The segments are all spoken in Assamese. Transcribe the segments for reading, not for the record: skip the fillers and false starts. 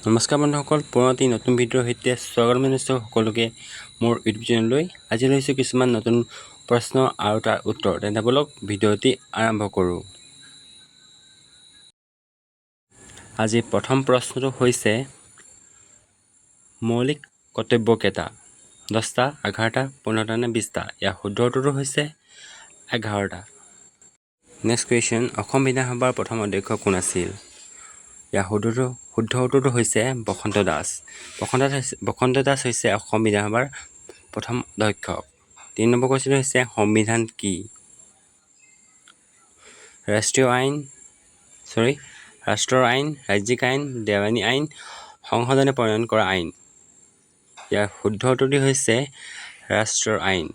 নমস্কাৰ বন্ধুসকল, পুৰণি নতুন ভিডিঅ'ৰ সৈতে স্বাগতম জনাইছোঁ সকলোকে মোৰ ইউটিউব চেনেললৈ। আজি লৈছোঁ কিছুমান নতুন প্ৰশ্ন আৰু তাৰ উত্তৰ। তেন্তে বলক ভিডিঅ'টি আৰম্ভ কৰোঁ। আজি প্ৰথম প্ৰশ্নটো হৈছে মৌলিক কৰ্তব্য কেইটা? 10টা, 11টা, 15টা নে 20টা? ইয়াৰ শুদ্ধ উত্তৰটো হৈছে 11টা। নেক্সট কুৱেশ্যন, অসম বিধানসভাৰ প্ৰথম অধ্যক্ষ কোন আছিল? ইয়াৰ শুদ্ধ উত্তৰটো হৈছে বসন্ত দাস। বসন্ত দাস হৈছে অসম বিধানসভাৰ প্ৰথম অধ্যক্ষ। 3 নম্বৰ কুৱেশ্যন হৈছে সংবিধান কি? ৰাষ্ট্ৰৰ আইন, ৰাজ্যিক আইন, দেৱানী আইন, সংসদে প্ৰণয়ন কৰা আইন। ইয়াৰ শুদ্ধ উত্তৰটো হৈছে ৰাষ্ট্ৰৰ আইন।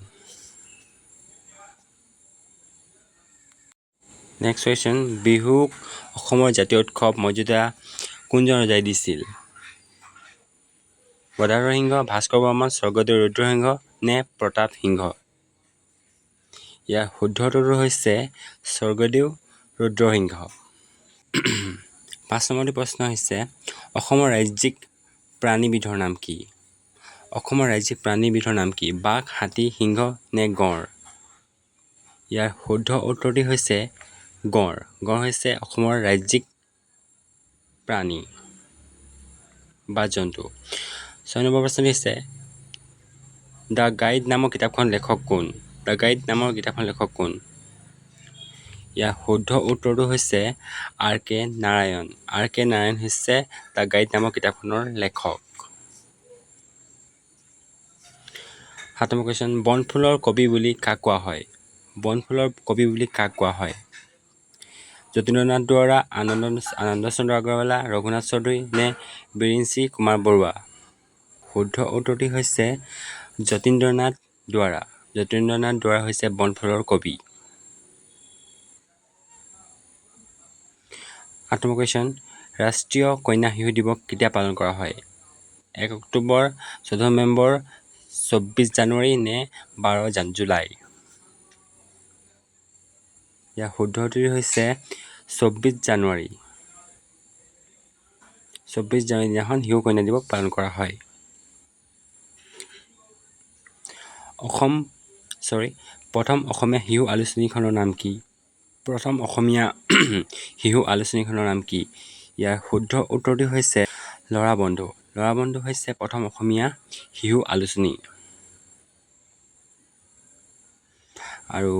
নেক্সট কুৱেশ্যন, বিহুক অসমৰ জাতীয় উৎসৱ মৰ্যাদা কোনজন ৰজাই দিছিল? গদাধৰ সিংহ, ভাস্কৰ বৰ্মন, স্বৰ্গদেউ ৰুদ্ৰসিংহ নে প্ৰতাপ সিংহ? ইয়াৰ শুদ্ধ উত্তৰটো হৈছে স্বৰ্গদেউ ৰুদ্ৰসিংহ। 5 নম্বৰটো প্ৰশ্ন হৈছে অসমৰ ৰাজ্যিক প্ৰাণীবিধৰ নাম কি? অসমৰ ৰাজ্যিক প্ৰাণীবিধৰ নাম কি? বাঘ, হাতী, সিংহ নে গঁড়? ইয়াৰ শুদ্ধ উত্তৰটি হৈছে গঁড়। গঁড় হৈছে অসমৰ ৰাজ্যিক প্ৰাণী বা জন্তু। 6 নম্বৰ প্ৰশ্নটি হৈছে দ্য গাইড নামৰ কিতাপখনৰ লেখক কোন? দ্য গাইড নামৰ কিতাপখনৰ লেখক কোন? ইয়াৰ শুদ্ধ উত্তৰটো হৈছে R.K. নাৰায়ণ। R.K. নাৰায়ণ হৈছে দ্য গাইড নামৰ কিতাপখনৰ লেখক। 7 নম্বৰ কুৱেশ্যন, বনফুলৰ কবি বুলি কাক কোৱা হয়? বনফুলৰ কবি বুলি কাক কোৱা হয়? যতীন্দ্ৰনাথ দুৱৰা, আনন্দচন্দ্ৰ আগৰৱালা, ৰঘুনাথ চৌধুৰী নে বিৰিঞ্চি কুমাৰ বৰুৱা? শুদ্ধ উত্তৰটি হৈছে যতীন্দ্ৰনাথ দুৱৰা। যতীন্দ্ৰনাথ দুৱৰা হৈছে বনফুলৰ কবি। 8 নম্বৰ কুৱেশ্যন, ৰাষ্ট্ৰীয় কন্যা শিশু দিৱস কেতিয়া পালন কৰা হয়? 1 অক্টোবৰ, 14 নৱেম্বৰ, 24 জানুৱাৰী নে 12 জুলাই? ইয়াৰ শুদ্ধ উত্তৰটি হৈছে 24 জানুৱাৰী। 24 জানুৱাৰী দিনাখন শিশু কন্যা দিৱস পালন কৰা হয়। প্ৰথম অসমীয়া শিশু আলোচনীখনৰ নাম কি? প্ৰথম অসমীয়া শিশু আলোচনীখনৰ নাম কি? ইয়াৰ শুদ্ধ উত্তৰটি হৈছে ল'ৰা বন্ধু। ল'ৰা বন্ধু হৈছে প্ৰথম অসমীয়া শিশু আলোচনী। আৰু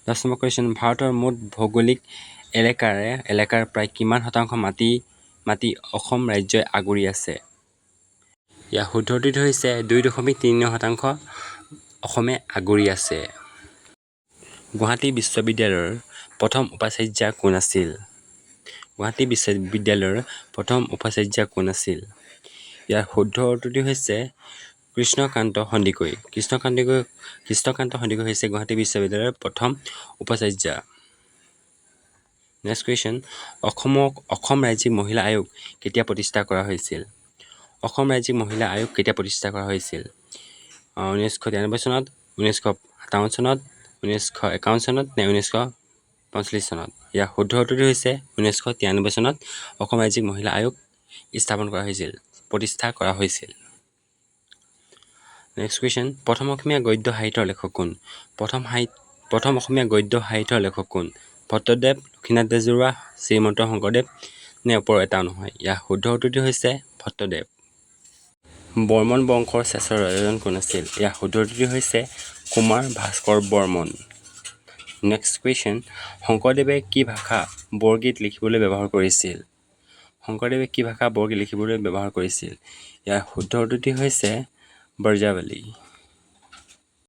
10 নম্বৰ কুৱেশ্যন, ভাৰতৰ মুঠ ভৌগোলিক এলেকাৰ প্ৰায় কিমান শতাংশ মাটি অসম ৰাজ্যই আগুৰি আছে? ইয়াৰ শুদ্ধ উত্তৰটো হৈছে 2.39% অসমে আগুৰি আছে। গুৱাহাটী বিশ্ববিদ্যালয়ৰ প্ৰথম উপাচাৰ্য কোন আছিল? গুৱাহাটী বিশ্ববিদ্যালয়ৰ প্ৰথম উপাচাৰ্য কোন আছিল? ইয়াৰ শুদ্ধ উত্তৰটি হৈছে কৃষ্ণকান্ত সন্দিকৈ। কৃষ্ণকান্ত সন্দিকৈ হৈছে গুৱাহাটী বিশ্ববিদ্যালয়ৰ প্ৰথম উপাচাৰ্য। নেক্সট কুৱেশ্যন, অসম ৰাজ্যিক মহিলা আয়োগ কেতিয়া প্ৰতিষ্ঠা কৰা হৈছিল? অসম ৰাজ্যিক মহিলা আয়োগ কেতিয়া প্ৰতিষ্ঠা কৰা হৈছিল? 1993 চনত, 1957 চনত, 1951 চনত নে 1945 চনত? ইয়াৰ শুদ্ধ উত্তৰটি হৈছে 1993 চনত অসম ৰাজ্যিক মহিলা আয়োগ প্ৰতিষ্ঠা কৰা হৈছিল। নেক্সট কুৱেশ্যন, প্ৰথম অসমীয়া গদ্য সাহিত্যৰ লেখক কোন? প্ৰথম অসমীয়া গদ্য সাহিত্যৰ লেখক কোন? ভট্টদেৱ, লক্ষ্মীনাথ বেজবৰুৱা, শ্ৰীমন্ত শংকৰদেৱ নে ওপৰৰ এটাও নহয়? ইয়াৰ শুদ্ধ উত্তৰটি হৈছে ভট্টদেৱ। বৰ্মন বংশৰ শেষৰ ৰজাজন কোন আছিল? ইয়াৰ শুদ্ধ উত্তৰটি হৈছে কুমাৰ ভাস্কৰ বৰ্মন। নেক্সট কুৱেশ্যন, শংকৰদেৱে কি ভাষা বৰগীত লিখিবলৈ ব্যৱহাৰ কৰিছিল? শংকৰদেৱে কি ভাষা বৰগীত লিখিবলৈ ব্যৱহাৰ কৰিছিল? ইয়াৰ শুদ্ধ উত্তৰটি হৈছে ব্ৰজাৱলী।